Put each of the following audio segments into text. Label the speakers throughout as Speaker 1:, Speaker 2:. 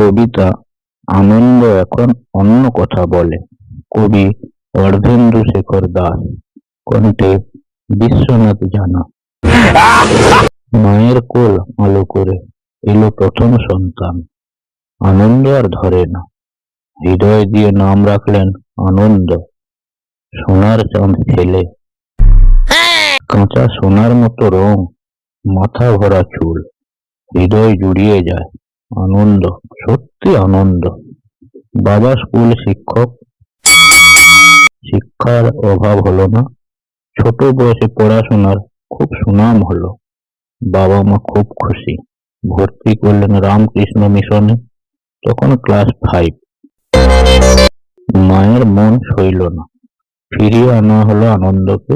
Speaker 1: কবিতা আনন্দ এখন অন্য কথা বলে। কবি অর্ধেন্দু শেখর দাস, কণ্ঠে বিশ্বনাথ জানা। মায়ের কোল আলো করে এলো প্রথম সন্তান, আনন্দ আর ধরে না, হৃদয় দিয়ে নাম রাখলেন আনন্দ। সোনার চাঁদ ছেলে, কাঁচা সোনার মতো রং, মাথা ভরা চুল, হৃদয় জুড়িয়ে যায় আনন্দ, সত্যি আনন্দ। বাবা স্কুল শিক্ষক, শিক্ষার অভাব হলো না, ছোট বয়সে পড়াশোনার খুব সুনাম হলো। বাবা মা খুব খুশি, ভর্তি করলেন রামকৃষ্ণ মিশনে, তখন ক্লাস 5। মায়ের মন সইল না, ফিরিয়ে আনা হলো আনন্দকে,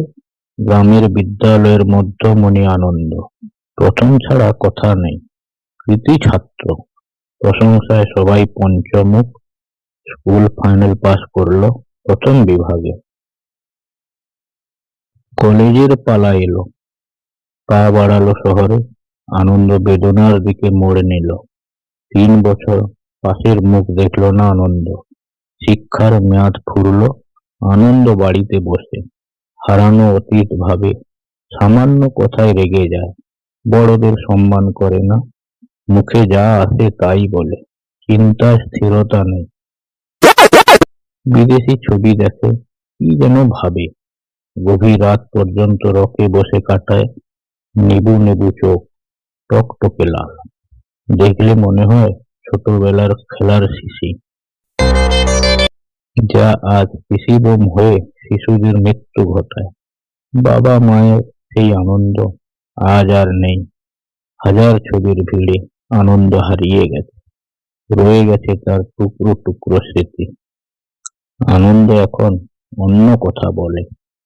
Speaker 1: গ্রামের বিদ্যালয়ের মধ্যমণি আনন্দ। প্রথম ছাড়া কথা নেই, কৃতি ছাত্র, প্রশংসায় সবাই পঞ্চমুখ। স্কুল ফাইনাল পাস করলো প্রথম বিভাগে। কলেজের পালা এলো, পা বাড়ালো শহরে, আনন্দ বেদনার দিকে মোড় নিল। 3 বছর পাশের মুখ দেখলো না আনন্দ, শিক্ষার মেয়াদ ফুরলো, আনন্দ বাড়িতে বসে হারানো অতীত ভাবে, সামান্য কথায় রেগে যায়, বড়দের সম্মান করে না, মুখে যা আসে তাই বলে, চিন্তায় স্থিরতা নেই। বিদেশি ছবি দেখে, কি যেন ভাবে, গভীর রাত পর্যন্ত রকে বসে কাটায়, নেবু নেবু চোখ, টকটকে লাল, দেখলে মনে হয় ছোটবেলার খেলার শিশি, যা আজ কৃষি বোম হয়ে শিশুদের মৃত্যু ঘটায়। বাবা মায়ের সেই আনন্দ আজ আর নেই, হাজার ছবির ভিড়ে আনন্দ হারিয়ে গেছে, রয়ে গেছে তার টুকরো টুকরো স্মৃতি। আনন্দ এখন অন্য কথা বলে।